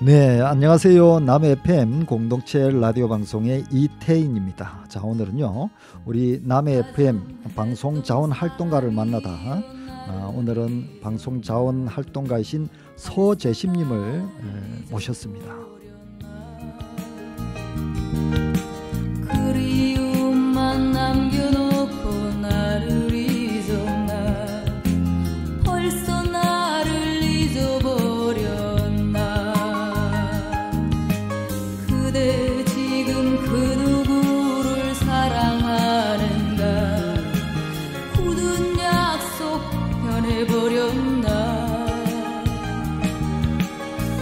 네, 안녕하세요. 남해 FM 공동체 라디오 방송의 이태인입니다. 자, 오늘은요, 우리 남해 FM 방송 자원 활동가를 만나다. 오늘은 방송 자원 활동가이신 서재심님을 모셨습니다. 그리움만 남겨놓고 나를 잊었나, 벌써 나를 잊어버렸나. 그대 지금 그 누구를 사랑하는가, 굳은 약속 변해버렸나.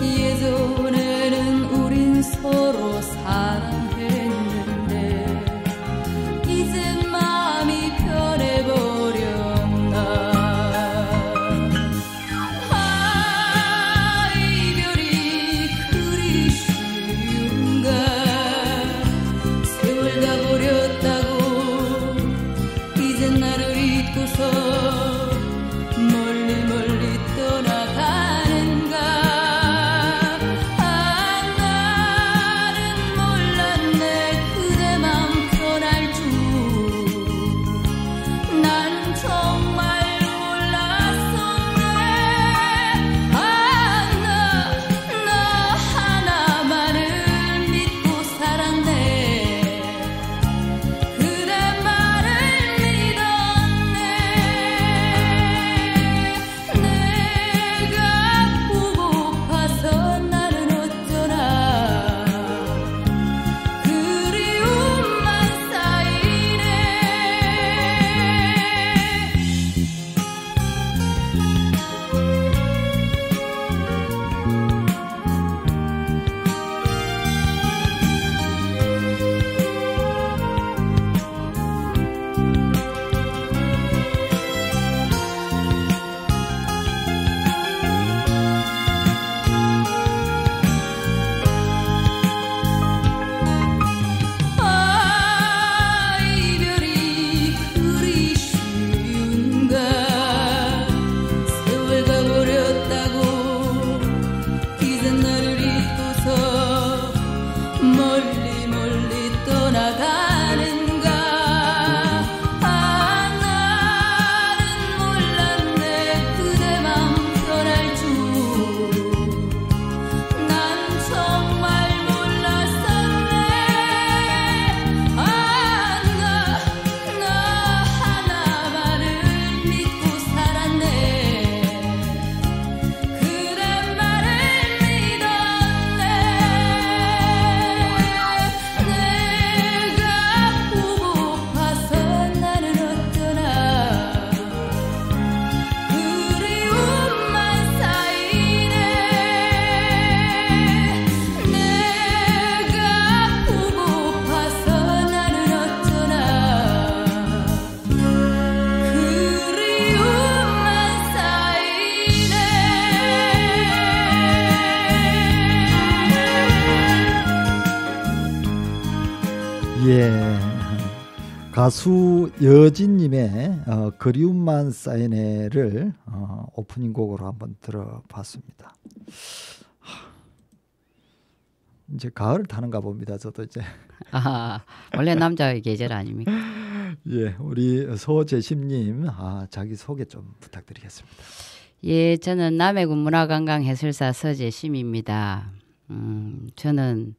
예전에는 우린 서로 사랑했는데 이제 마음이 변해버렸나. 아, 이별이 그리 쉬운가. 세월 가버렸다고 이제 나를 잊고서 멀리 멀리 떠나가는가. 아, 나는 몰랐네 그대 맘 변할 줄. 난 정말 몰랐었네. 아, 너 하나만을 믿고 살았네. 그대 말을 믿었네. 내가 보고파서 나는 어쩌나. 그리움만 쌓이네. 아, 이별이 그리 쉬운가. 세월 가버렸다고 이제 나를 잊고서 멀리 멀리 떠나가는가. 아, 나는 몰랐네 그대 맘 변할 줄. 난 정말 몰랐었네. 아, 너 하나만을 믿고 살았네. 그대 말을 믿었네. 내가 보고파서 나는 어쩌나. 그리움만 쌓이네. 내가 보고파서 나는 어쩌나. 그리움만 쌓이네. 예, 가수 여진님의 그리움만 쌓이네를 오프닝 곡으로 한번 들어봤습니다. 이제 가을 타는가 봅니다. 저도 이제. 원래 남자의 계절 아닙니까? 예, 우리 서재심님 자기 소개 좀 부탁드리겠습니다. 예, 저는 남해군 문화관광해설사 서재심입니다. 저는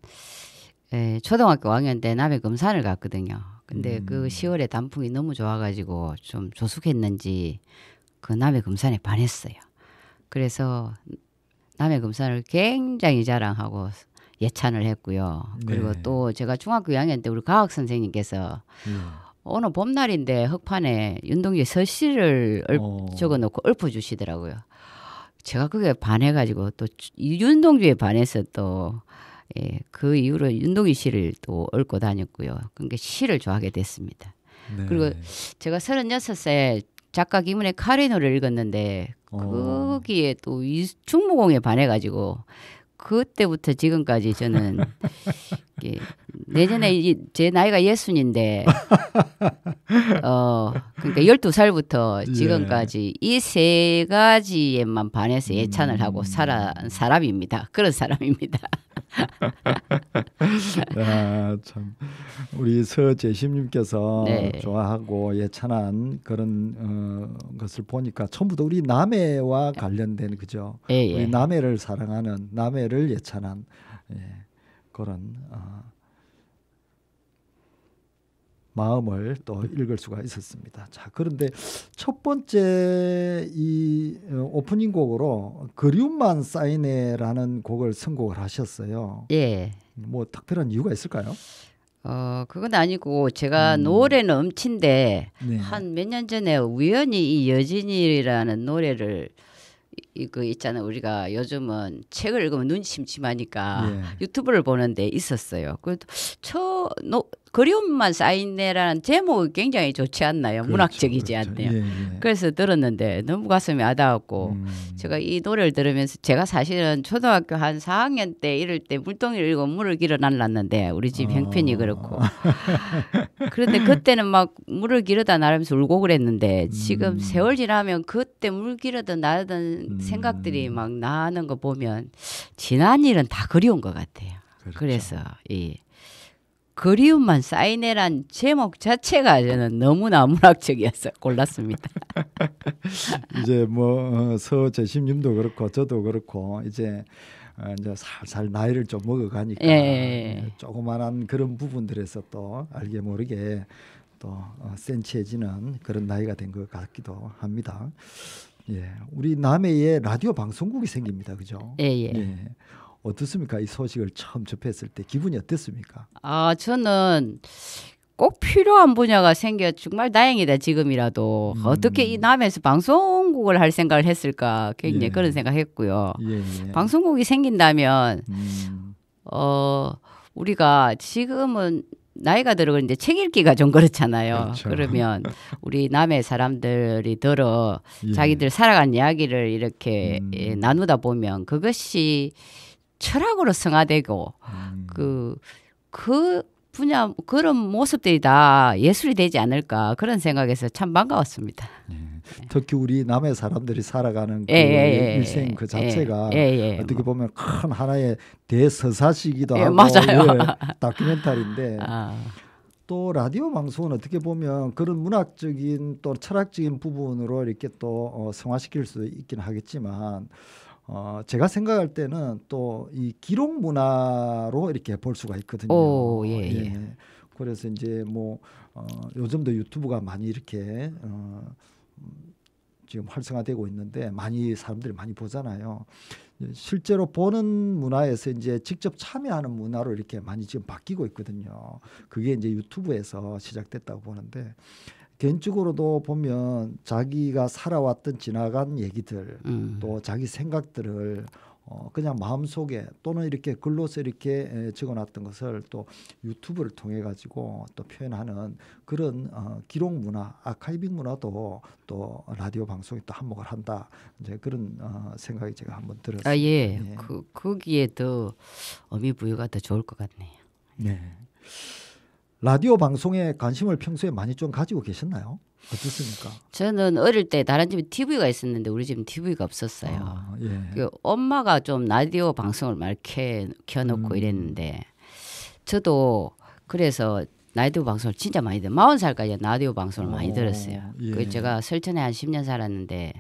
초등학교 5학년 때 남해 금산을 갔거든요. 근데 그 10월에 단풍이 너무 좋아가지고 좀 조숙했는지 그 남해 금산에 반했어요. 그래서 남해 금산을 굉장히 자랑하고 예찬을 했고요. 그리고 네. 또 제가 중학교 2학년 때 우리 과학 선생님께서 어느 봄날인데 흙판에 윤동주의 서시를 적어놓고 읊어주시더라고요. 제가 그게 반해가지고 또 윤동주에 반해서 또 그 이후로 윤동주 시를 또 읊고 다녔고요. 그러니까 시를 좋아하게 됐습니다. 네. 그리고 제가 36세 작가 김은혜 카레노를 읽었는데 거기에 또 충무공에 반해가지고 그때부터 지금까지 저는 이게 내년에 제 나이가 60인데 그러니까 12살부터 예. 지금까지 이 세 가지에만 반해서 예찬을 하고 살아온 사람입니다. 그런 사람입니다. 아, 참 우리 서재심님께서 네. 좋아하고 예찬한 그런 것을 보니까 전부 다 우리 남해와 관련된 그죠? 예, 예. 우리 남해를 사랑하는 남해를 예찬한 그런 마음을 또 읽을 수가 있었습니다. 자, 그런데 첫 번째 이 오프닝 곡으로 그리움만 쌓이네라는 곡을 선곡을 하셨어요. 예. 뭐 특별한 이유가 있을까요? 그건 아니고 제가 노래는 엄친데 네. 한 몇 년 전에 우연히 이 여진이라는 노래를 이거 있잖아요. 우리가 요즘은 책을 읽으면 눈이 침침하니까 예. 유튜브를 보는데 있었어요. 그래도 그리움만 쌓이네라는 제목이 굉장히 좋지 않나요? 그렇죠, 문학적이지 그렇죠. 않나요? 예, 예. 그래서 들었는데 너무 가슴이 와닿았고 제가 이 노래를 들으면서 제가 사실은 초등학교 한 4학년 때 이럴 때 물동이를 읽고 물을 길어 날랐는데 우리 집 형편이 그렇고 그런데 그때는 막 물을 길어다 나르면서 울고 그랬는데 지금 세월 지나면 그때 물 길어다 나르던 생각들이 막 나는 거 보면 지난 일은 다 그리운 것 같아요. 그렇죠. 그래서 이 그리움만 쌓이네란 제목 자체가 저는 너무나 문학적이어서 골랐습니다. 이제 뭐 서재심님도 그렇고 저도 그렇고 이제 살살 나이를 좀 먹어가니까 예. 조그만한 그런 부분들에서 또 알게 모르게 또 센치해지는 그런 나이가 된 것 같기도 합니다. 예, 우리 남해에 라디오 방송국이 생깁니다, 그죠? 예. 어떻습니까? 이 소식을 처음 접했을 때 기분이 어땠습니까? 저는 꼭 필요한 분야가 생겨 정말 다행이다 지금이라도 어떻게 이 남에서 방송국을 할 생각을 했을까 굉장히 예. 그런 생각했고요. 예. 방송국이 생긴다면 우리가 지금은 나이가 들어가는데 책 읽기가 좀 그렇잖아요. 그렇죠. 그러면 우리 남의 사람들이 들어 예. 자기들 살아간 이야기를 이렇게 나누다 보면 그것이 철학으로 승화되고 그 분야 그런 모습들이 다 예술이 되지 않을까 그런 생각에서 참 반가웠습니다. 특히 우리 남의 사람들이 살아가는 그 예. 일생 그 자체가 예. 어떻게 보면 큰 하나의 대서사시기도 예, 하고 맞아요. 다큐멘터리인데 또 라디오 방송은 어떻게 보면 그런 문학적인 또 철학적인 부분으로 이렇게 또 승화시킬 수 있긴 하겠지만 제가 생각할 때는 또 이 기록 문화로 이렇게 볼 수가 있거든요. 오, 예. 그래서 이제 뭐 요즘도 유튜브가 많이 이렇게 지금 활성화되고 있는데 많이 사람들이 많이 보잖아요. 실제로 보는 문화에서 이제 직접 참여하는 문화로 이렇게 많이 지금 바뀌고 있거든요. 그게 이제 유튜브에서 시작됐다고 보는데 개인적으로도 보면 자기가 살아왔던 지나간 얘기들 또 자기 생각들을 그냥 마음속에 또는 이렇게 글로서 이렇게 적어놨던 것을 또 유튜브를 통해 가지고 또 표현하는 그런 기록 문화, 아카이빙 문화도 또 라디오 방송이 또 한몫을 한다. 이제 그런 생각이 제가 한번 들었습니다. 예. 거기에 더 의미 부여가 더 좋을 것 같네요. 네. 라디오 방송에 관심을 평소에 많이 좀 가지고 계셨나요? 어떻습니까? 저는 어릴 때 다른 집에 TV가 있었는데 우리 집은 TV가 없었어요. 예. 그 엄마가 좀 라디오 방송을 많이 켜놓고 이랬는데 저도 그래서 라디오 방송을 진짜 많이 들어요. 40살까지 라디오 방송을 많이 들었어요. 예. 그 제가 설천에 한 10년 살았는데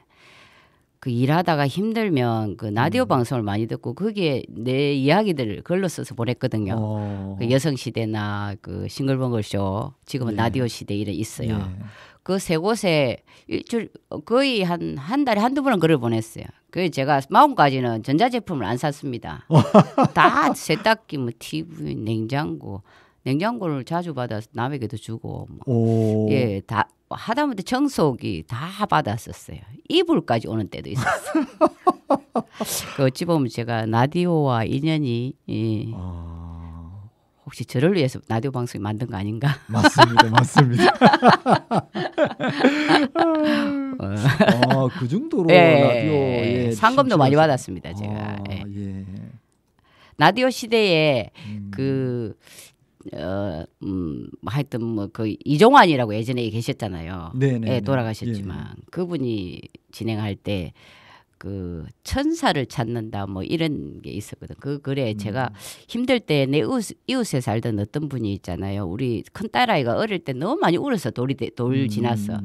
그 일하다가 힘들면 그 라디오 방송을 많이 듣고 거기에 내 이야기들을 글로 써서 보냈거든요. 그 여성시대나 그 싱글벙글쇼 지금은 예. 라디오 시대 이래 있어요. 예. 그 세 곳에 일주일 거의 한 달에 한두 번은 글을 보냈어요. 그래서 제가 마음까지는 전자제품을 안 샀습니다. 다 세탁기, 뭐 TV, 냉장고를 자주 받아서 남에게도 주고 뭐. 예, 다 하다못해 청소기 다 받았었어요. 이불까지 오는 때도 있었어요. 그 어찌 보면 제가 라디오와 인연이 혹시 저를 위해서 라디오 방송이 만든 거 아닌가? 맞습니다. 그 정도로 예, 라디오에 상금도 많이 심취해서- 받았습니다, 제가. 예. 예. 라디오 시대에 음. 하여튼 뭐 그 이종환이라고 예전에 계셨잖아요. 네네. 예, 돌아가셨지만 그분이 진행할 때 그 천사를 찾는다 뭐 이런 게 있었거든. 그 글에 제가 힘들 때 내 이웃에 살던 어떤 분이 있잖아요. 우리 큰 딸아이가 어릴 때 너무 많이 울어서 돌 지났어.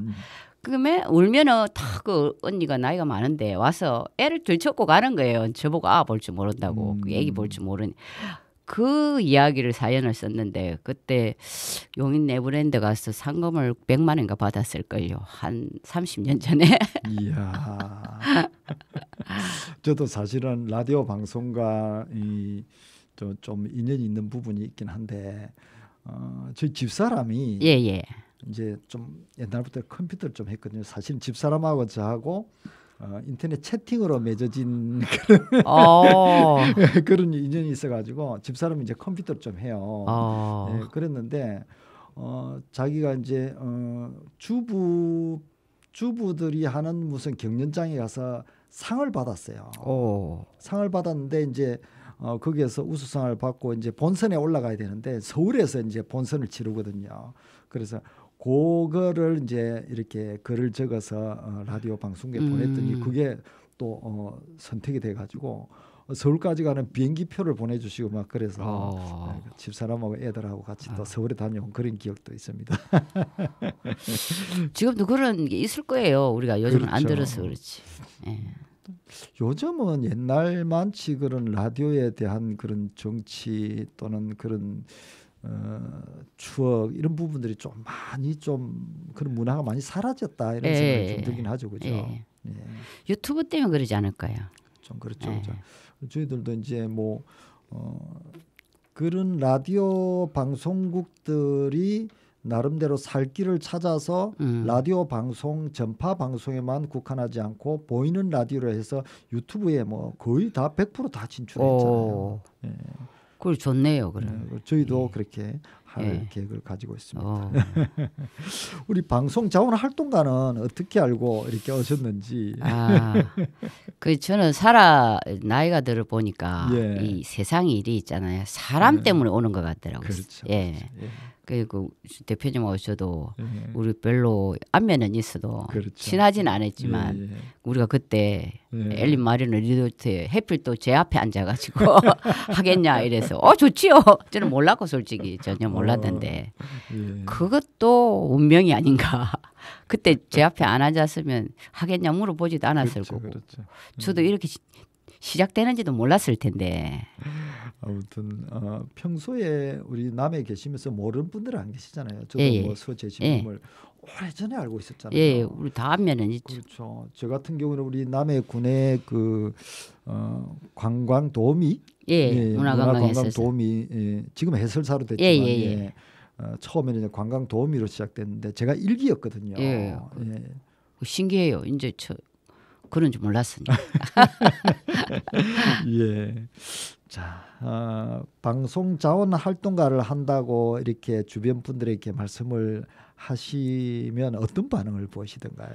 그러면 울면은 다 그 언니가 나이가 많은데 와서 애를 들쳐고 가는 거예요. 저보고 볼 줄 모른다고. 그 애기 볼 줄 모르니. 그 이야기를 사연을 썼는데 그때 용인 네브랜드 가서 상금을 100만 원인가 받았을걸요. 한 30년 전에. 이야. 저도 사실은 라디오 방송과 좀 인연이 있는 부분이 있긴 한데 저희 집사람이 예. 이제 좀 옛날부터 컴퓨터를 좀 했거든요. 사실 집사람하고 저하고 인터넷 채팅으로 맺어진 그런 인연이 있어가지고 집사람이 이제 컴퓨터를 좀 해요. 네, 그랬는데 자기가 이제 주부들이 하는 무슨 경연장에 가서 상을 받았어요. 상을 받았는데 이제 거기에서 우수상을 받고 이제 본선에 올라가야 되는데 서울에서 이제 본선을 치르거든요. 그래서 그거를 이제 이렇게 글을 적어서 라디오 방송국에 보냈더니 그게 또 선택이 돼가지고 서울까지 가는 비행기표를 보내주시고 막 그래서 집사람하고 애들하고 같이 또 서울에 다녀온 그런 기억도 있습니다. 지금도 그런 게 있을 거예요. 우리가 요즘은 그렇죠. 안 들어서 그렇지. 예. 요즘은 옛날만치 그런 라디오에 대한 그런 정치 또는 그런 추억 이런 부분들이 좀 많이 좀 그런 문화가 많이 사라졌다 이런 생각이 좀 들긴 하죠, 그죠? 예. 유튜브 때문에 그러지 않을까요? 좀 그렇죠, 그죠? 저희들도 이제 뭐 그런 라디오 방송국들이 나름대로 살 길을 찾아서 라디오 방송 전파 방송에만 국한하지 않고 보이는 라디오로 해서 유튜브에 뭐 거의 다 100%다 진출했잖아요. 예. 그걸 좋네요. 그럼. 저희도 그렇게 할 계획을 가지고 있습니다. 우리 방송 자원 활동가는 어떻게 알고 이렇게 오셨는지. 저는 나이가 들어 보니까 이 세상 일이 있잖아요. 사람 때문에 오는 것 같더라고요. 그렇죠. 예. 그리고 대표님하고 저도 우리 별로 안면은 있어도 그렇죠. 친하진 않았지만 우리가 그때 엘린 마리노 리조트에 해필 또 제 앞에 앉아가지고 하겠냐 이래서 좋지요. 저는 몰랐고 솔직히 전혀 몰랐는데 그것도 운명이 아닌가. 그때 제 앞에 안 앉았으면 하겠냐 물어보지도 않았을 거고. 그렇죠. 저도 이렇게 시작되는지도 몰랐을 텐데. 아무튼 평소에 우리 남해 계시면서 모르는 분들은 안 계시잖아요. 저도 뭐 서재신님을 오래전에 알고 있었잖아요. 예, 우리 다 안면은 있죠. 그렇죠. 저 같은 경우는 우리 남해 군의 그 관광 도우미, 문화관광 도우미, 지금 해설사로 됐지만 처음에는 이제 관광 도우미로 시작됐는데 제가 일기였거든요. 신기해요. 이제 그런 줄 몰랐으니까. 자, 방송 자원 활동가를 한다고 이렇게 주변 분들에게 말씀을 하시면 어떤 반응을 보이시던가요?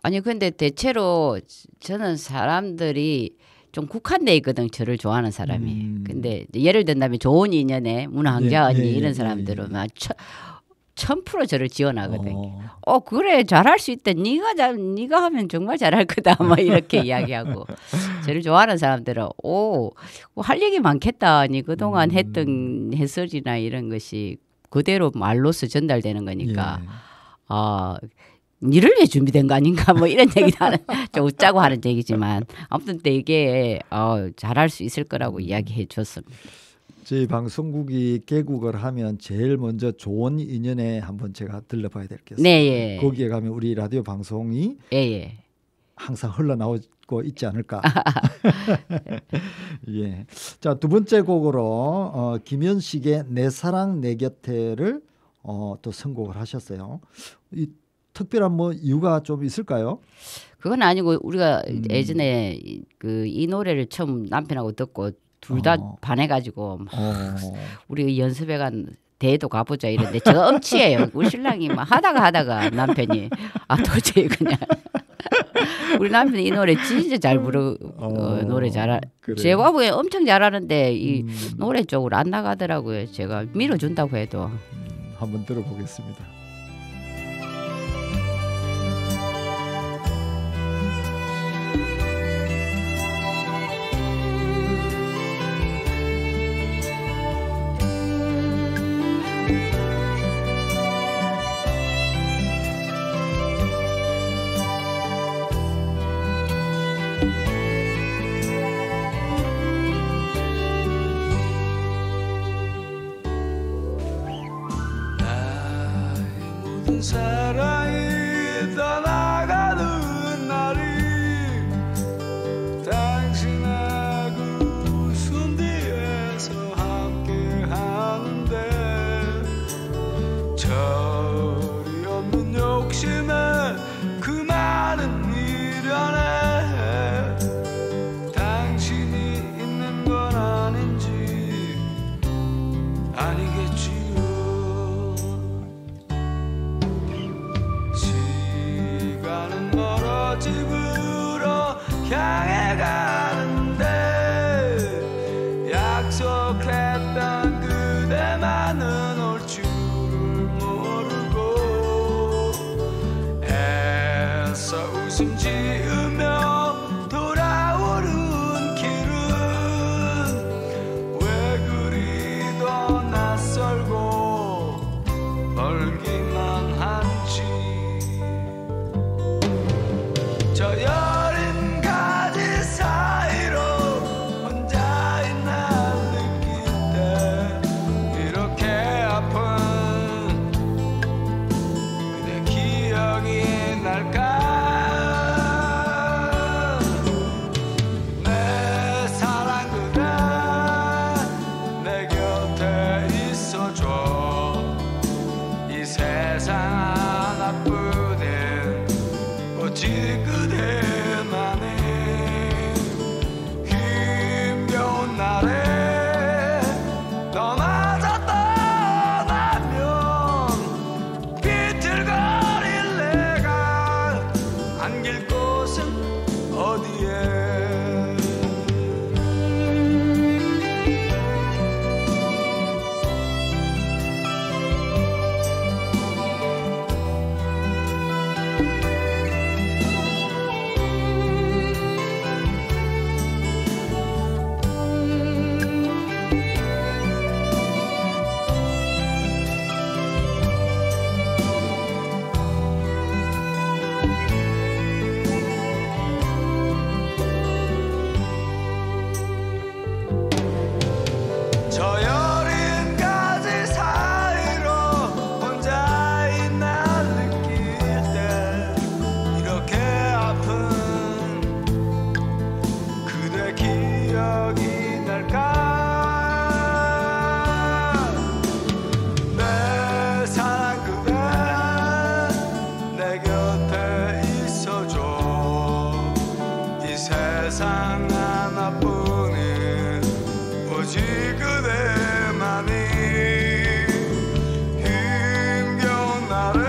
아니 근데 대체로 저는 사람들이 좀 국한돼 있거든. 저를 좋아하는 사람이. 근데 예를 든다면 좋은 인연에 문화학자 언니 이런 사람들은 막 1000% 저를 지원하거든요. 그래 잘할 수 있다. 네가 하면 정말 잘할 거다. 뭐 이렇게 이야기하고 저를 좋아하는 사람들은 할 얘기 많겠다. 니 그동안 했던 해설이나 이런 것이 그대로 말로서 전달되는 거니까 니를 위해 준비된 거 아닌가 뭐 이런 얘기도 하는 좀 웃자고 하는 얘기지만 아무튼 되게 잘할 수 있을 거라고 이야기해 줬습니다. 저희 방송국이 개국을 하면 제일 먼저 좋은 인연에 한번 제가 들러봐야 될 게 있습니다. 거기에 가면 우리 라디오 방송이 항상 흘러나오고 있지 않을까. 자, 두 번째 곡으로 김현식의 내 사랑 내 곁에를 또 선곡을 하셨어요. 이 특별한 뭐 이유가 좀 있을까요? 그건 아니고 우리가 예전에 이 노래를 처음 남편하고 듣고 둘 다 반해가지고 우리 연습회 간 대회도 가보자 이랬는데 저 엄치예요. 우리 신랑이 막 하다가 남편이 도저히 그냥 우리 남편이 이 노래 진짜 잘 부르 노래 그래요? 제와부에 엄청 잘하는데 이 음, 노래 쪽으로 안 나가더라고요. 제가 밀어준다고 해도. 한번 들어보겠습니다. 모든 사랑이 떠나가는 날이 당신하고 숨 뒤에서 함께 하는데 절이 없는 욕심에 그 많은 미련에 당신이 있는 건 아닌지 아니겠지요. 시간은 멀어 집으로 향해 가는데 약속했던 그대만은 올 줄을 모르고 애써 웃음 지으며 돌아오는 길은 왜 그리도 낯설고 멀기만 한지. 저 여린 가지 사이로 혼자인 날 느낄 때 이렇게 아픈 그대 기억이 날까. 내 사랑 그대 내 곁에 있어줘. 이 세상 하나뿐인 오직 그대만의 힘겨운 날에 너마저 떠나면 비틀거릴 내가 안길 곳은 어디에. 저 여린 가지 사이로 혼자인 날 느낄 때 이렇게 아픈 그대 기억이 날까. 내 사랑 그대 내 곁에 있어줘. 이 세상 하나뿐인 오직 그대만이 힘겨운 날에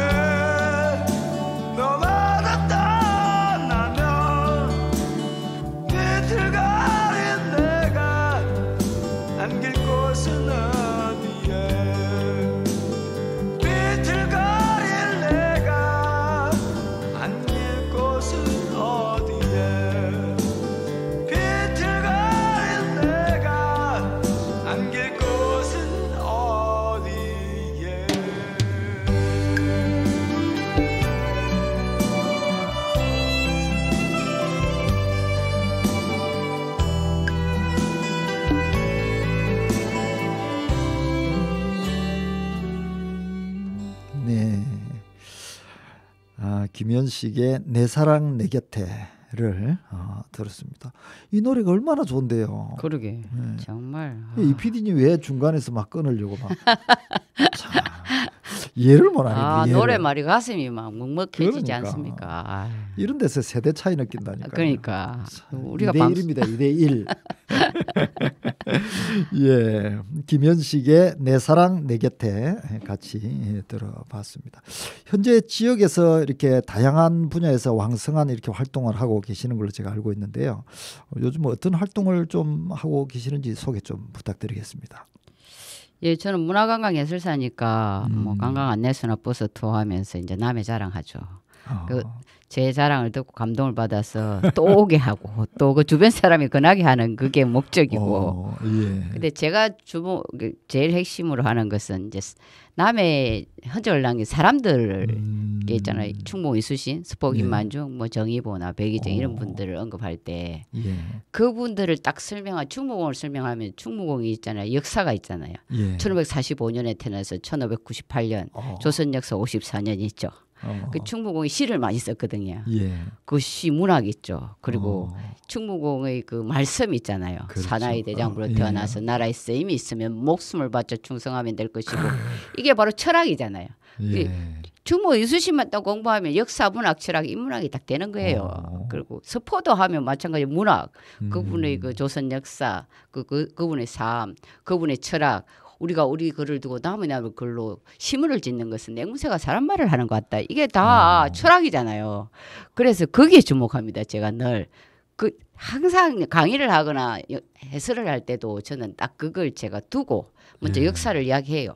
너마저 떠나면 비틀거린 내가 안길 곳은 어디에. 비틀거릴 내가 안길 곳은 어디에. 비틀거릴 내가 안길 곳은 어디에. 네. 김현식의 내 사랑 내 곁에를 들었습니다. 이 노래가 얼마나 좋은데요. 그러게 네. 정말 이 PD님 왜 중간에서 막 끊으려고 막. 참, 이해를 못 아, 하겠네. 노래말이 가슴이 막 먹먹해지지 그러니까. 않습니까? 아유, 이런 데서 세대 차이 느낀다니까. 그러니까 우리가 2대 1입니다. 2대 1. 예, 김현식의 내 사랑 내 곁에 같이 들어봤습니다. 현재 지역에서 이렇게 다양한 분야에서 왕성한 이렇게 활동을 하고 계시는 걸로 제가 알고 있는데요. 요즘 어떤 활동을 좀 하고 계시는지 소개 좀 부탁드리겠습니다. 예, 저는 문화관광예술사니까 뭐 관광 안내소나 버스 투어하면서 이제 남의 자랑하죠. 그 제 자랑을 듣고 감동을 받아서 또 오게 하고 또 그 주변 사람이 권하게 하는 그게 목적이고. 예. 근데 제가 제일 핵심으로 하는 것은 이제 남의 흔적을 남긴 사람들 게 있잖아요. 충무 이수신, 스포긴 예. 만중, 뭐 정의보나 백이정 이런 분들을 언급할 때 예. 그분들을 딱 충무공을 설명하면 충무공이 있잖아요. 역사가 있잖아요. 예. 1545년에 태어나서 1598년 조선 역사 54년 있죠. 그 충무공이 시를 많이 썼거든요. 예. 그 시 문학 있죠. 그리고 충무공의 그 말씀 있잖아요. 그렇죠. 사나이 대장부로 예. 태어나서 나라에 쓰임이 있으면 목숨을 바쳐 충성하면 될 것이고 이게 바로 철학이잖아요. 예. 충무 이수신만 딱 공부하면 역사, 문학, 철학, 인문학이 딱 되는 거예요. 그리고 서포도 하면 마찬가지 문학, 그분의 그 조선 역사, 그분의 삶, 그분의 철학. 우리가 우리 글을 두고 남의 글로 시문을 짓는 것은 앵무새가 사람 말을 하는 것 같다. 이게 다 철학이잖아요. 그래서 거기에 주목합니다. 제가 늘 항상 강의를 하거나 해설을 할 때도 저는 딱 그걸 제가 두고 먼저 역사를 이야기해요.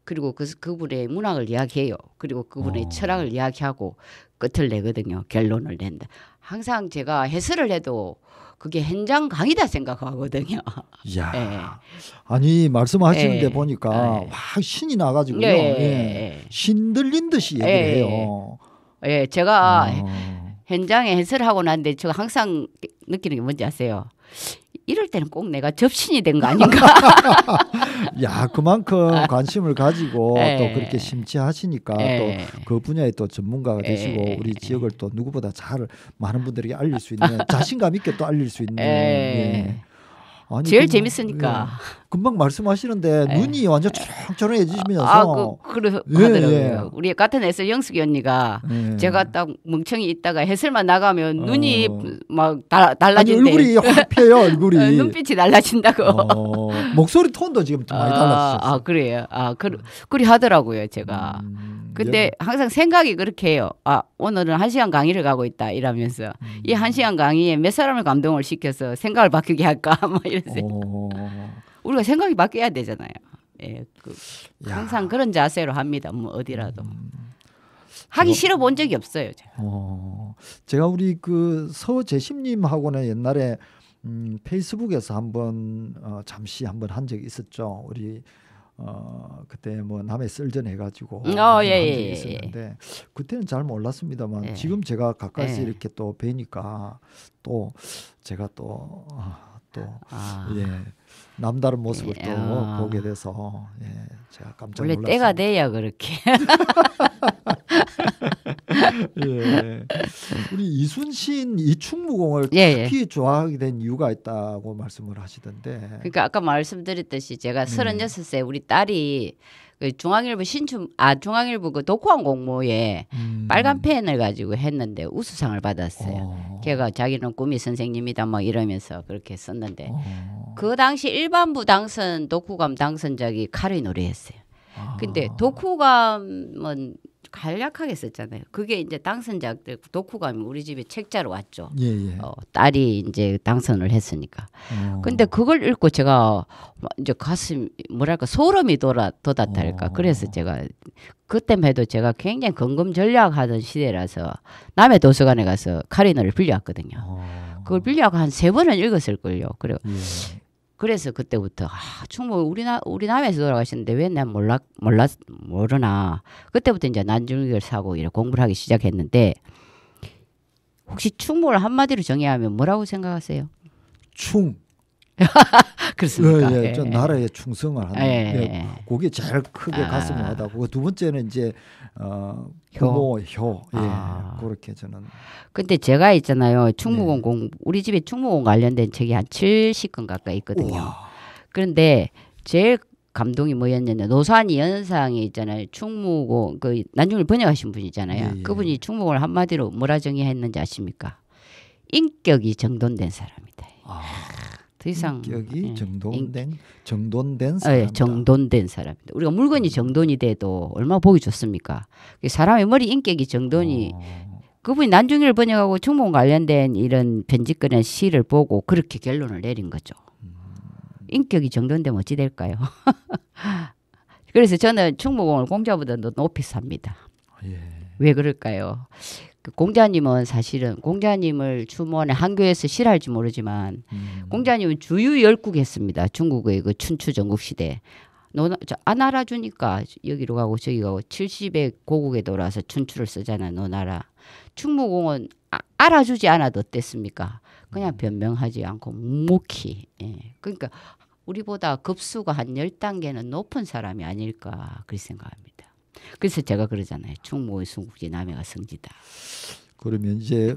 그리고 그분의 문학을 이야기해요. 그리고 그분의 철학을 이야기하고 끝을 내거든요. 결론을 낸다. 항상 제가 해설을 해도 그게 현장 강의다 생각하거든요. 이야. 예. 아니 말씀하시는데 예. 보니까 예. 와 신이 나가지고요. 예. 예. 신 들린 듯이 얘기를 예. 해요. 예, 제가 어. 현장에 해설하고 난데 제가 항상 느끼는 게 뭔지 아세요? 이럴 때는 꼭 내가 접신이 된 거 아닌가? 야 그만큼 관심을 가지고 예. 또 그렇게 심취하시니까 예. 또 그 분야의 또 전문가가 되시고 예. 우리 지역을 또 누구보다 잘 많은 분들에게 알릴 수 있는 자신감 있게 또 알릴 수 있는. 예. 예. 아니, 제일 금방- 재밌으니까. 예. 금방 말씀하시는데 예. 눈이 완전 초롱초롱해지시면서 하더라고요. 예. 우리 같은 해설 영숙이 언니가 예. 제가 딱 멍청이 있다가 해설만 나가면 눈이 막 아니, 달라진대. 얼굴이 확 펴요 얼굴이. 눈빛이 달라진다고. 목소리 톤도 지금 좀 많이 달라지셨어요. 아 그래요. 그리 하더라고요 제가. 근데 항상 생각이 그렇게 해요. 오늘은 1시간 강의를 가고 있다 이러면서 이 1시간 강의에 몇 사람을 감동을 시켜서 생각을 바뀌게 할까 막 이러세요. 우리가 생각이 바뀌어야 되잖아요. 예, 야. 항상 그런 자세로 합니다. 뭐 어디라도. 하기 싫어 본 적이 없어요. 제가. 제가 우리 그 서재심님하고는 옛날에 페이스북에서 한번 잠시 한번 한 적이 있었죠. 우리 그때 뭐 남의 썰전 해가지고 예, 한 적이 예. 있었는데 그때는 잘 몰랐습니다만 예. 지금 제가 가까이서 예. 이렇게 또 뵈니까 또 제가 또 예, 남다른 모습을 또 보게 돼서 예, 제가 깜짝 원래 놀랐습니다. 때가 돼야 그렇게. 예. 우리 이순신 이충무공을 예, 특히 좋아하게 된 이유가 있다고 말씀을 하시던데. 그러니까 아까 말씀드렸듯이 제가 36세 우리 딸이 그 중앙일보 그 독후한 공모에 빨간 펜을 가지고 했는데 우수상을 받았어요. 걔가 자기는 꿈이 선생님이다 막 이러면서 그렇게 썼는데 그 당시 일반부 당선 독후감 당선작이 카르이 노래였어요. 근데 독후감은 간략하게 썼잖아요. 그게 이제 당선작들 독후감이 우리 집에 책자로 왔죠. 예. 딸이 이제 당선을 했으니까. 근데 그걸 읽고 제가 이제 가슴 뭐랄까 소름이 돋았달까. 그래서 제가 그때만 해도 제가 굉장히 건금전략하던 시대라서 남의 도서관에 가서 카리노를 빌려왔거든요. 그걸 빌려고 한 3번은 읽었을걸요. 그래서 그때부터 충무 우리 남에서 돌아가셨는데 왜 난 모르나. 그때부터 이제 난중일기를 사고 이렇게 공부를 하기 시작했는데 혹시 충무를 한마디로 정의하면 뭐라고 생각하세요? 그렇습니까? 예. 저 나라에 충성을 하는. 예. 그게 제일 크게 가슴을 와닿고 두 번째는 이제 효. 예. 그렇게 저는. 근데 제가 있잖아요. 충무공 우리 집에 충무공 관련된 책이 한 70권 가까이 있거든요. 우와. 그런데 제일 감동이 뭐였냐면 노사니 연상이 있잖아요. 충무공 그 난중을 번역하신 분이잖아요. 예, 예. 그분이 충무공을 한마디로 뭐라 정의했는지 아십니까? 인격이 정돈된 사람이다. 아, 더 이상 인격이 예, 정돈된 예, 사람. 정돈된 사람이다. 우리가 물건이 정돈이 돼도 얼마나 보기 좋습니까? 사람의 머리 인격이 정돈이 그분이 난중일을 번역하고 충무공 관련된 이런 편집권의 시를 보고 그렇게 결론을 내린 거죠. 인격이 정돈되면 어찌 될까요? 그래서 저는 충무공을 공자보다 더 높이 삽니다. 예. 왜 그럴까요? 그 공자님은 사실은 공자님을 추모하는 한교에서 싫어할지 모르지만 공자님은 주유 열국 했습니다. 중국의 그 춘추 전국 시대. 안 알아주니까 여기로 가고 저기 가고 70의 고국에 돌아서 춘추를 쓰잖아요. 노나라. 충무공은 알아주지 않아도 어땠습니까? 그냥 변명하지 않고 묵묵히. 예. 그러니까 우리보다 급수가 한 10단계는 높은 사람이 아닐까 그렇게 생각합니다. 그래서 제가 그러잖아요. 충무의 순국지 남해가 성지다. 그러면 이제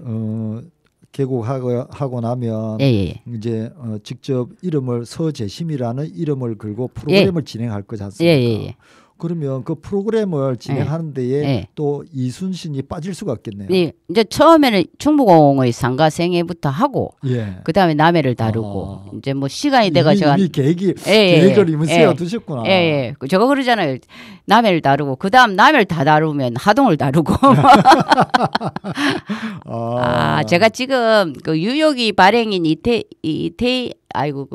개국하고 나면 예. 이제 직접 이름을 서재심이라는 이름을 걸고 프로그램을 진행할 거지 않습니까? 예. 그러면 그 프로그램을 진행하는 데에 예. 또 이순신이 빠질 수가 없겠네요. 예. 이제 처음에는 충무공의 상가생애부터 하고 예. 그다음에 남해를 다루고 이제 뭐 시간이 돼가 제가 이미 계획을 이미 세워두셨구나. 예. 제가 그러잖아요. 남해를 다루고 그다음 남해를 다 다루면 하동을 다루고 제가 지금 그 유효기 발행인 이태 아이고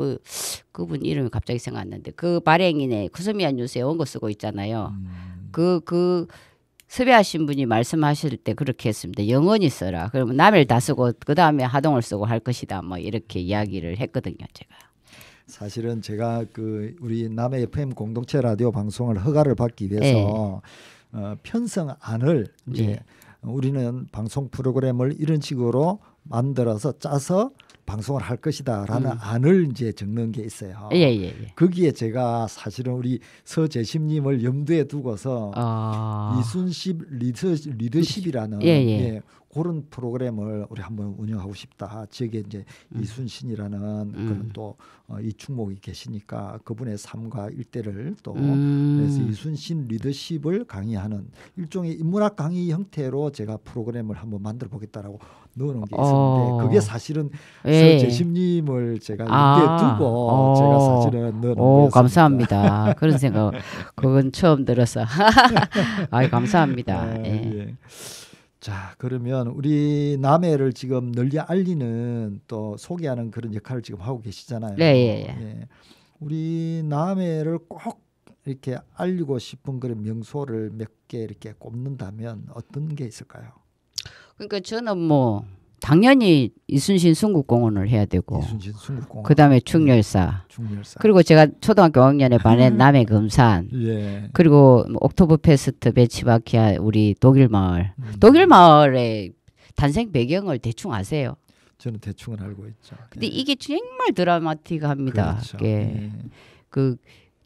그분 이름이 갑자기 생각 안 나는데 그 발행인의 쿠스미아 뉴스에 원고 쓰고 있잖아요. 그 섭외하신 분이 말씀하실 때 그렇게 했습니다. 영원히 써라. 그러면 남해를 다 쓰고 그 다음에 하동을 쓰고 할 것이다. 뭐 이렇게 이야기를 했거든요. 제가. 사실은 제가 그 우리 남해 FM 공동체 라디오 방송을 허가를 받기 위해서 편성안을 이제 우리는 방송 프로그램을 이런 식으로 만들어서 짜서 방송을 할 것이다라는 안을 이제 적는 게 있어요. 예. 거기에 제가 사실은 우리 서재심님을 염두에 두고서 이순신 리더십이라는 그런 프로그램을 우리 한번 운영하고 싶다. 저게 이제 이순신이라는 그런 또 이 충목이 계시니까 그분의 삶과 일대를 또 그래서 이순신 리더십을 강의하는 일종의 인문학 강의 형태로 제가 프로그램을 한번 만들어 보겠다라고 넣어놓은 게 있었는데 그게 사실은 서재심님을 제가 염두에 두고 제가 사실은 넣어놓은 거였습니다. 감사합니다. 그런 생각 그건 처음 들어서 감사합니다. 예. 자, 그러면 우리 남해를 지금 널리 알리는 또 소개하는 그런 역할을 지금 하고 계시잖아요. 예. 우리 남해를 꼭 이렇게 알리고 싶은 그런 명소를 몇 개 이렇게 꼽는다면 어떤 게 있을까요? 그러니까 저는 뭐 당연히 이순신 순국공원을 해야 되고 이순신 순국공원. 그다음에 충렬사. 충렬사. 그리고 제가 초등학교 5학년에 반에 남해 금산. 예. 그리고 뭐 옥토버 페스트 베치바키아 우리 독일 마을. 독일 마을의 탄생 배경을 대충 아세요? 저는 대충은 알고 있죠. 근데 이게 정말 드라마틱합니다. 그렇죠. 그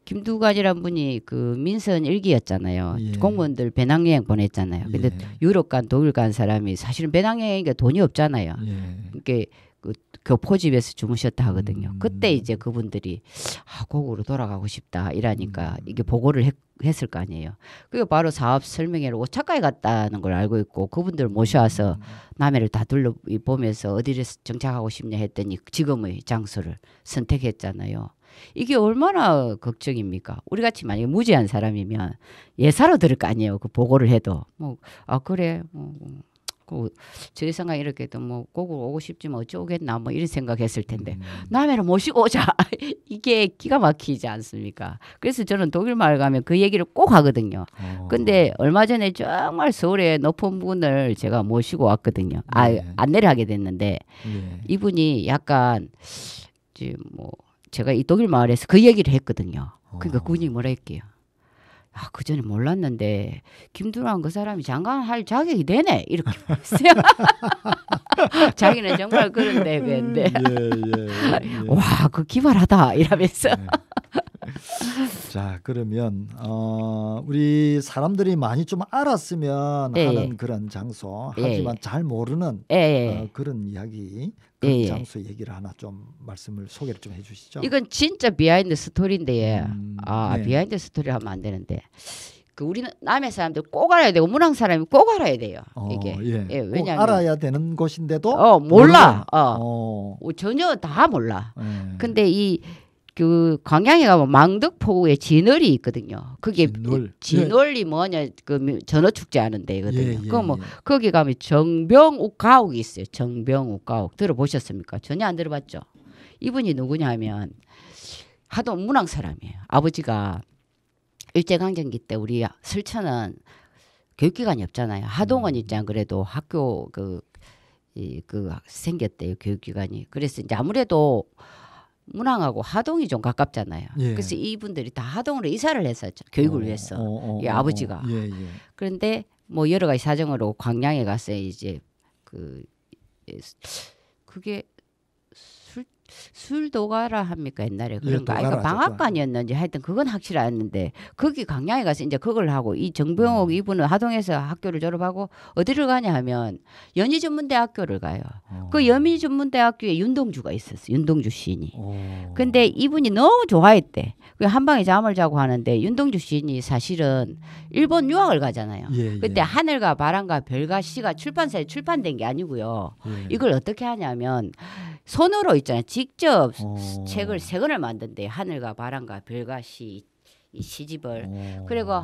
김두관이란 분이 그 민선 일기였잖아요. 예. 공무원들 배낭여행 보냈잖아요. 근데 유럽 간 독일 간 사람이 사실은 배낭여행이니까 돈이 없잖아요. 그러니까 그 교포집에서 주무셨다 하거든요. 그때 이제 그분들이 고국으로 돌아가고 싶다 이러니까 이게 보고를 했을 거 아니에요. 그게 바로 사업 설명회로 오차카에 갔다는 걸 알고 있고 그분들 모셔와서 남해를 다 둘러보면서 어디를 정착하고 싶냐 했더니 지금의 장소를 선택했잖아요. 이게 얼마나 걱정입니까? 우리 같이 만약에 무지한 사람이면 예사로 들을 거 아니에요. 그 보고를 해도 그래 제 생각 이렇게 해도 뭐 고국 오고 싶지만 어찌 오겠나 뭐 이런 생각했을 텐데 남해를 모시고 오자 이게 기가 막히지 않습니까? 그래서 저는 독일 마을 가면 그 얘기를 꼭 하거든요. 근데 얼마 전에 정말 서울의 높은 분을 제가 모시고 왔거든요. 안내를 하게 됐는데 이분이 약간 뭐 제가 이 독일 마을에서 그 얘기를 했거든요. 그러니까 그분이 뭐라 했게요. 그 전에 몰랐는데 김두란 그 사람이 장관 할 자격이 되네 이렇게 했어요. 자기는 정말 그런 대배인데 와, 그 기발하다 이러면서 자, 그러면 우리 사람들이 많이 좀 알았으면 예, 하는 예. 그런 장소, 예, 하지만 잘 모르는 예, 예. 그런 이야기, 그런 예, 예. 장소 얘기를 하나 좀 말씀을 소개를 좀 해주시죠. 이건 진짜 비하인드 스토리인데 네. 비하인드 스토리 하면 안 되는데 그 우리는 남의 사람들 꼭 알아야 되고 문학 사람이 꼭 알아야 돼요. 이게 예. 꼭 왜냐하면 알아야 되는 곳인데도 몰라. 모르는. 전혀 다 몰라. 예. 근데 그 광양에 가면 망덕포구에 진월이 있거든요. 그게 진월. 진월이 뭐냐 그 전어 축제 하는 데거든요. 예, 예, 그 뭐 예. 거기 가면 정병욱 가옥이 있어요. 정병욱 가옥 들어보셨습니까? 전혀 안 들어봤죠. 이분이 누구냐 하면 하도 문학 사람이에요. 아버지가 일제강점기 때 우리 설천은 교육기관이 없잖아요. 하동은 있잖아요. 그래도 학교 그 생겼대요. 교육기관이. 그래서 이제 아무래도 문항하고 하동이 좀 가깝잖아요. 예. 그래서 이분들이 다 하동으로 이사를 했었죠. 교육을 위해서. 이 아버지가. 예, 예. 그런데 뭐 여러 가지 사정으로 광양에 가서 이제 그게 술도가라 합니까 옛날에 그런가? 도가라 그러니까 방앗간이었는지 하여튼 그건 확실히 않는데 거기 광양에 가서 이제 그걸 하고 이 정병옥 이분은 하동에서 학교를 졸업하고 어디를 가냐 하면 연희전문대학교를 가요. 그 연희전문대학교에 윤동주가 있었어. 윤동주 시인이. 근데 이분이 너무 좋아했대. 그 한방에 잠을 자고 하는데 윤동주 시인이 사실은 일본 유학을 가잖아요. 예, 그때 예. 하늘과 바람과 별과 시가 출판사에 출판된 게 아니고요. 예. 이걸 어떻게 하냐면 손으로 있잖아요. 직접 책을 세 권을 만든대요. 하늘과 바람과 별과 시, 이 시집을. 그리고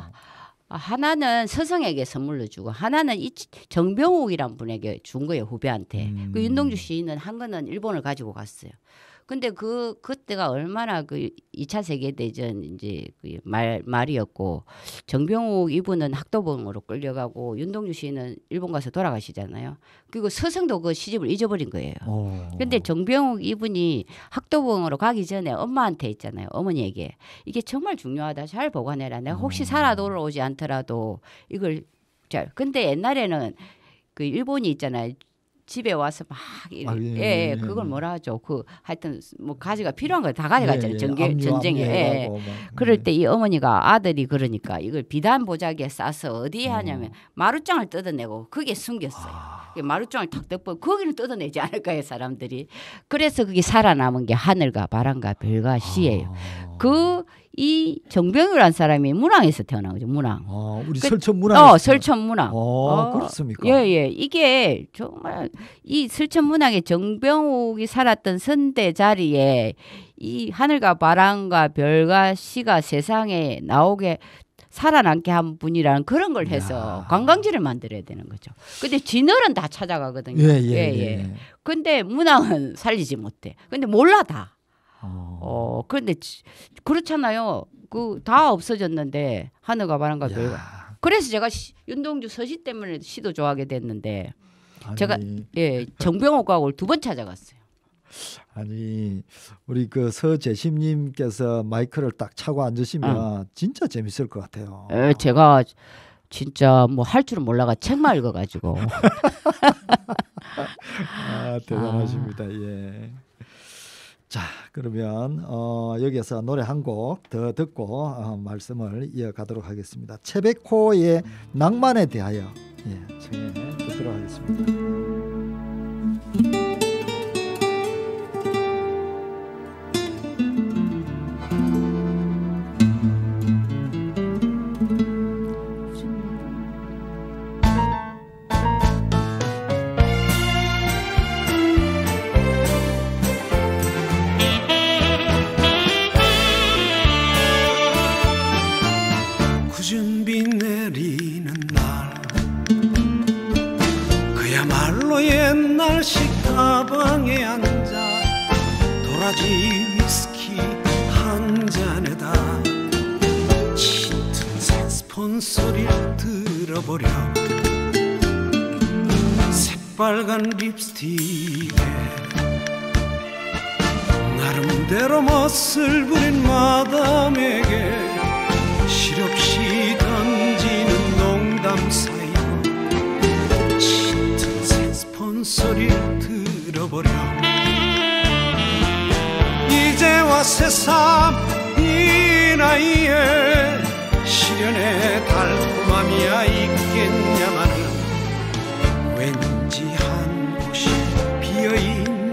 하나는 서성에게 선물로 주고 하나는 이 정병욱이란 분에게 준 거예요. 후배한테. 그 윤동주 시인은 한 거는 일본을 가지고 갔어요. 근데 그때가 얼마나 그 2차 세계대전 이제 그 말이었고 정병욱 이분은 학도병으로 끌려가고 윤동주 씨는 일본 가서 돌아가시잖아요. 그리고 서성도 그 시집을 잊어버린 거예요. 근데 정병욱 이분이 학도병으로 가기 전에 엄마한테 있잖아요. 어머니에게 이게 정말 중요하다. 잘 보관해라. 내가 혹시 살아 돌아오지 않더라도 이걸 잘. 근데 옛날에는 그 일본이 있잖아요. 집에 와서 막 그걸 뭐라 하죠? 그 하여튼 뭐 가지가 필요한 걸 다 가져갔잖아요. 전쟁에. 그럴 때 이 어머니가 아들이 그러니까 이걸 비단 보자기에 싸서 어디에 하냐면 마루장을 뜯어내고 그게 숨겼어요. 마루장을 탁 덮고 거기는 뜯어내지 않을까요, 사람들이. 그래서 그게 살아남은 게 하늘과 바람과 별과 시예요. 이 정병유라는 사람이 문항에서 태어난 거죠. 문항. 우리 설천 문항. 설천 문항. 그렇습니까? 예. 이게 정말 이 설천 문항에 정병욱이 살았던 선대 자리에 이 하늘과 바람과 별과 시가 세상에 나오게 살아남게 한 분이라는 그런 걸 해서 관광지를 만들어야 되는 거죠. 근데 진월은 다 찾아가거든요. 예. 근데 문항은 살리지 못해. 근데 몰라 다. 그런데 그렇잖아요. 그 다 없어졌는데 하늘과 바람과 별과. 그래서 제가 윤동주 서시 때문에 시도 좋아하게 됐는데 제가 정병옥 가옥을 2번 찾아갔어요. 아니 우리 그 서재심님께서 마이크를 딱 차고 앉으시면 진짜 재밌을 것 같아요. 제가 진짜 뭐 할 줄은 몰라가 책만 읽어가지고. 대단하십니다. 예. 자, 그러면 여기서 노래 한 곡 더 듣고 말씀을 이어가도록 하겠습니다. 채백호의 낭만에 대하여 청해 듣도록 하겠습니다. 구준비 내리는 날 그야말로 옛날 식가방에 앉아 도라지 위스키 한 잔에다 짙은 색스폰 소리를 들어보렴 새빨간 립스틱에 나름대로 멋을 부린 마담에게 실없이 던지는 농담 사이로 짙은 색스폰 소리를 들어보렴 이제와 새삼 이 나이에 시련의 달콤함이야 있겠냐마는 왠지 한 곳이 비어있는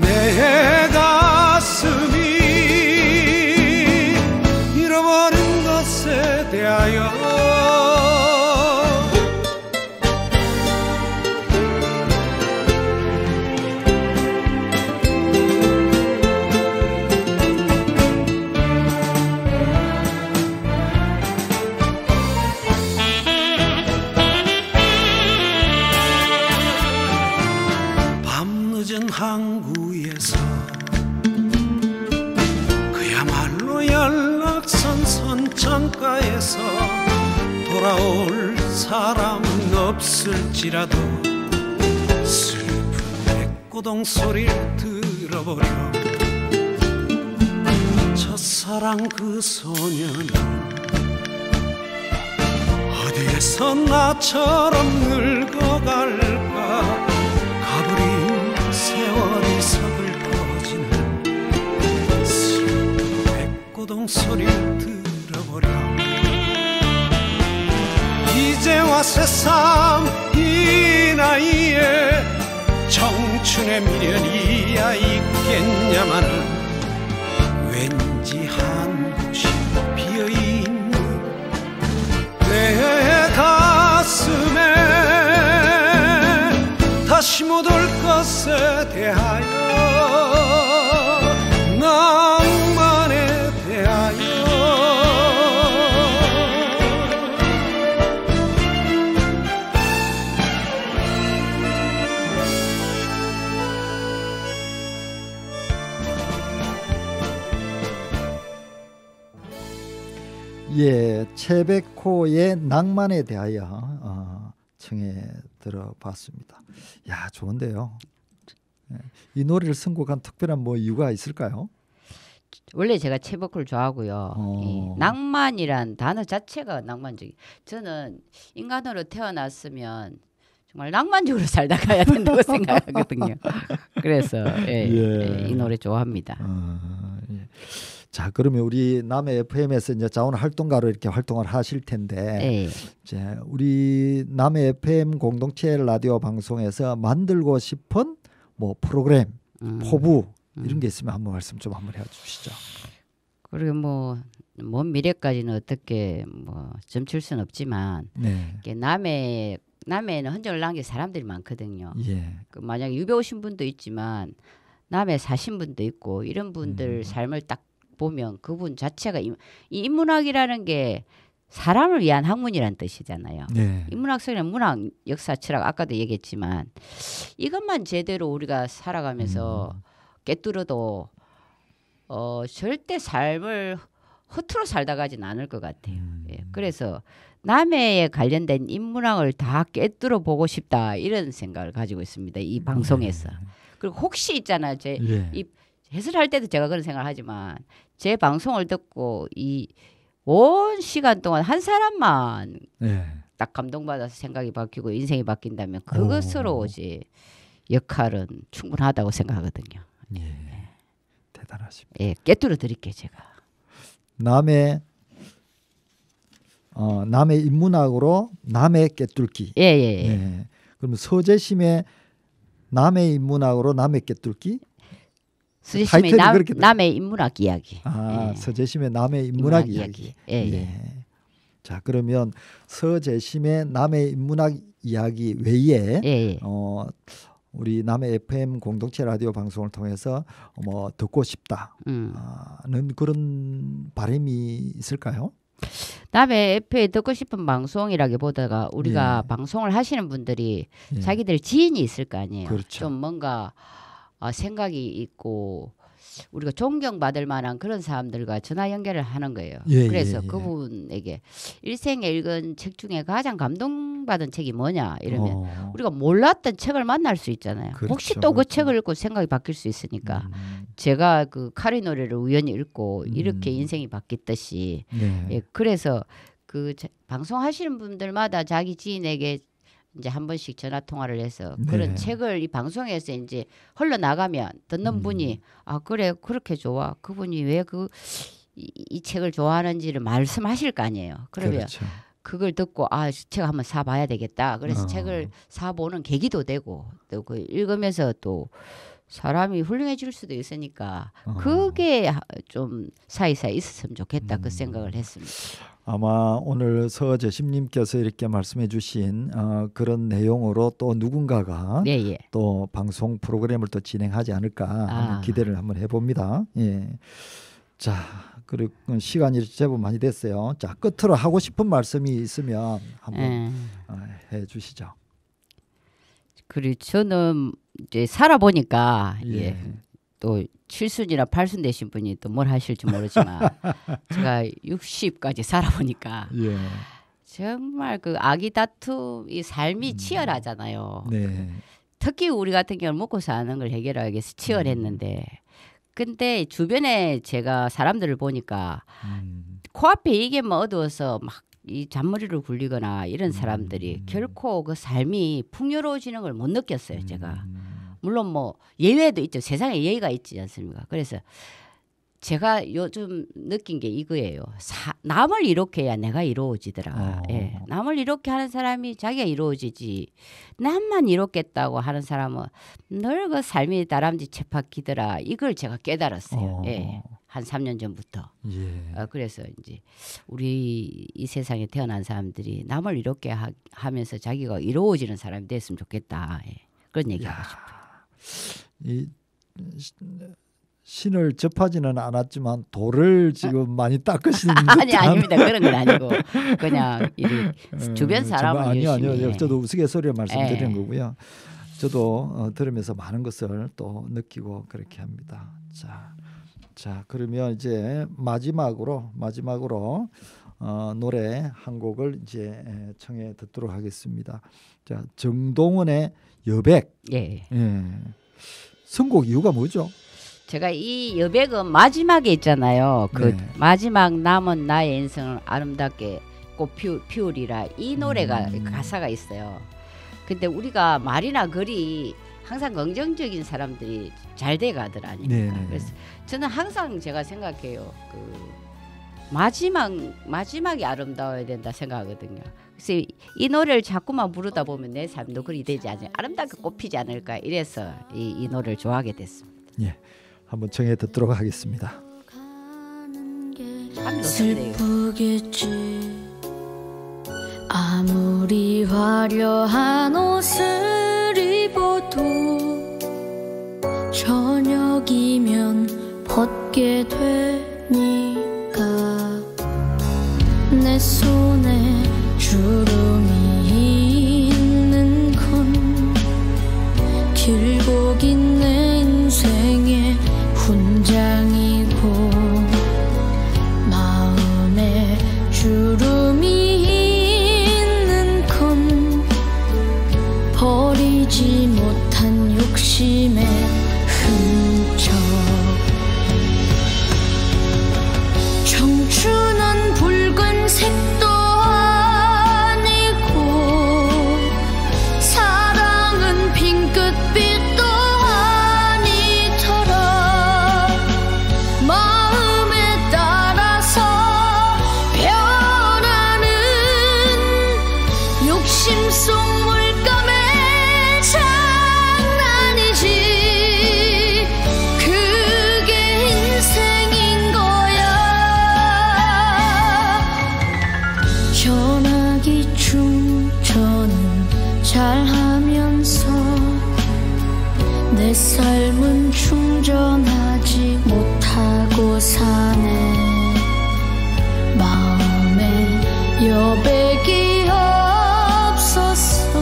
내 가슴이 잃어버린 것에 대하여 항구에서 그야말로 연락선 선창가에서 돌아올 사람은 없을지라도 슬픈 백고동 소리를 들어보려 첫사랑 그 소년은 어디에서 나처럼 늙어갈까 가버린 세월이 서글퍼지는 슬픈 백고동 소리를 들어보려 이제와 새삼 이 나이에 청춘의 미련이야 있겠냐마는 왠지 한 곳이 비어있는 내 가슴에 다시 못 올 것에 대하여 낭만에 대하여 예, 최백호의 낭만에 대하여 청해 들어봤습니다. 야, 좋은데요. 예, 이 노래를 선곡한 특별한 뭐 이유가 있을까요? 원래 제가 최백호를 좋아하고요. 이 낭만이란 단어 자체가 낭만적이. 저는 인간으로 태어났으면 정말 낭만적으로 살다 가야 된다고 생각하거든요. 그래서 이 노래 좋아합니다. 예. 자, 그러면 우리 남해 FM에서 이제 자원 활동가로 이렇게 활동을 하실 텐데, 이제 우리 남해 FM 공동체 라디오 방송에서 만들고 싶은 뭐 프로그램, 포부 이런 게 있으면 한번 말씀 좀 한번 해주시죠. 그리고 먼 미래까지는 어떻게 점칠 수는 없지만, 이게 남해에는 흔적을 남긴 사람들이 많거든요. 예. 그 만약에 유배 오신 분도 있지만 남해 사신 분도 있고 이런 분들 삶을 딱 보면 그분 자체가 이 인문학이라는 게 사람을 위한 학문이란 뜻이잖아요. 네. 인문학 소리는 문학, 역사, 철학 아까도 얘기했지만 이것만 제대로 우리가 살아가면서 깨뚫어도 절대 삶을 허투루 살다 가진 않을 것 같아요. 예, 그래서 남해에 관련된 인문학을 다 깨뚫어 보고 싶다 이런 생각을 가지고 있습니다. 이 방송에서. 그리고 혹시 있잖아요. 이 해설할 때도 제가 그런 생각을 하지만 제 방송을 듣고 이 온 시간 동안 한 사람만 딱 감동받아서 생각이 바뀌고 인생이 바뀐다면 그것으로 오지 역할은 충분하다고 생각하거든요. 예. 대단하십니다. 예, 깨뚫어 드릴게요 제가. 남해 인문학으로 남해 깨뚫기. 예. 그러면 서재심의 남해 인문학으로 남해 깨뚫기. 서재심의 남해 인문학 이야기. 서재심의 남해 인문학 이야기. 예. 자, 그러면 서재심의 남해 인문학 이야기 외에 우리 남해 FM 공동체 라디오 방송을 통해서 듣고 싶다는 그런 바람이 있을까요? 남해 FM에 듣고 싶은 방송이라기보다가 우리가 방송을 하시는 분들이 자기들 지인이 있을 거 아니에요. 그렇죠. 좀 뭔가 생각이 있고 우리가 존경받을 만한 그런 사람들과 전화 연결을 하는 거예요. 그래서 그분에게 일생에 읽은 책 중에 가장 감동받은 책이 뭐냐 이러면 우리가 몰랐던 책을 만날 수 있잖아요. 그렇죠, 혹시 또 그 책을 읽고 생각이 바뀔 수 있으니까 제가 그 카리 노래를 우연히 읽고 이렇게 인생이 바뀌었듯이 그래서 그 방송하시는 분들마다 자기 지인에게 이제 한 번씩 전화 통화를 해서 그런 책을 이 방송에서 이제 흘러 나가면 듣는 분이 그래 그렇게 좋아 그분이 왜 이 책을 좋아하는지를 말씀하실 거 아니에요. 그러면 그렇죠. 그걸 듣고 아, 책 한번 사봐야 되겠다. 그래서 책을 사보는 계기도 되고 또 그 읽으면서 또 사람이 훌륭해질 수도 있으니까 그게 좀 사이사이 있었으면 좋겠다 그 생각을 했습니다. 아마 오늘 서재심님께서 이렇게 말씀해 주신 그런 내용으로 또 누군가가 네, 예. 또 방송 프로그램을 또 진행하지 않을까 하는 기대를 한번 해봅니다. 예. 자, 그리고 시간이 제법 많이 됐어요. 자, 끝으로 하고 싶은 말씀이 있으면 한번 해 주시죠. 그리고 저는 이제 살아보니까 예. 또 7순이나 8순 되신 분이 또 뭘 하실지 모르지만 제가 60까지 살아보니까 예. 정말 그 아기 다툼 이 삶이 치열하잖아요. 네. 특히 우리 같은 경우는 먹고 사는 걸 해결하기 위해서 치열했는데 근데 주변에 제가 사람들을 보니까 코앞에 이게 뭐 어두워서 막 이 잔머리를 굴리거나 이런 사람들이 결코 그 삶이 풍요로워지는 걸 못 느꼈어요. 제가 물론 뭐 예외도 있죠. 세상에 예의가 있지 않습니까? 그래서 제가 요즘 느낀 게 이거예요. 남을 이렇게 해야 내가 이루어지더라. 예. 남을 이렇게 하는 사람이 자기가 이루어지지. 남만 이롭겠다고 하는 사람은 늘 그 삶이 다람쥐 쳇바퀴더라. 이걸 제가 깨달았어요. 예. 한 3년 전부터. 예. 그래서 이제 우리 이 세상에 태어난 사람들이 남을 이렇게 하면서 자기가 이루어지는 사람이 됐으면 좋겠다. 예. 그런 얘기하고 싶어요. 이 신을 접하지는 않았지만 돌을 지금 많이 닦으시는 아니 아닙니다. 그런 건 아니고 그냥 주변 사람을 아니요. 열심히 저도 우스갯소리로 말씀드리는 거고요. 저도 들으면서 많은 것을 또 느끼고 그렇게 합니다. 자 그러면 이제 마지막으로 노래 한 곡을 이제 청해 듣도록 하겠습니다. 자 정동원의 여백. 예. 선곡 이유가 뭐죠? 제가 이 여백은 마지막에 있잖아요. 그 네. 마지막 남은 나의 인생을 아름답게 꽃 피우리라 이 노래가 가사가 있어요. 근데 우리가 말이나 글이 항상 긍정적인 사람들이 잘 돼가들 아닙니까? 네네. 그래서 저는 항상 제가 생각해요. 그 마지막이 아름다워야 된다 생각하거든요. 그래서 이 노래를 자꾸만 부르다 보면 내 삶도 그리 되지 않을까, 아름답게 꽃피지 않을까 이래서 이 노래를 좋아하게 됐습니다. 예, 한번 청해 듣도록 하겠습니다. 슬프겠지 아무리 화려한 옷을 입어도 저녁이면 벗게 되니까 내 손에 주름이 있는 건 길고 긴 내 인생의 훈장이고 마음에 주름이 있는 건 버리지 못한 욕심의 흔적 청춘은 붉은색도 아니고 사랑은 핑크빛도 아니더라 마음에 따라서 변하는 욕심 속 물감의 장난이지 그게 인생인 거야 전화기 충전은 잘하면서 내 삶은 충전하지 못하고 사네 마음에 여백이 없었어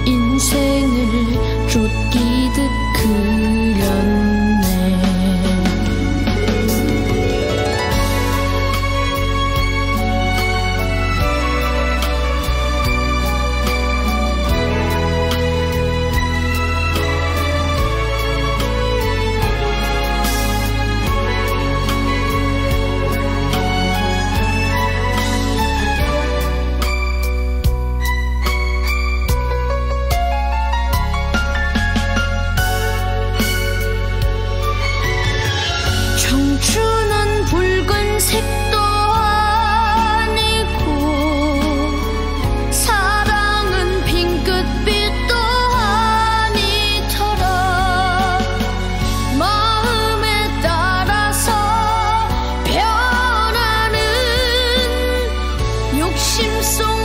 인생을 쫓기듯 그렸네 심송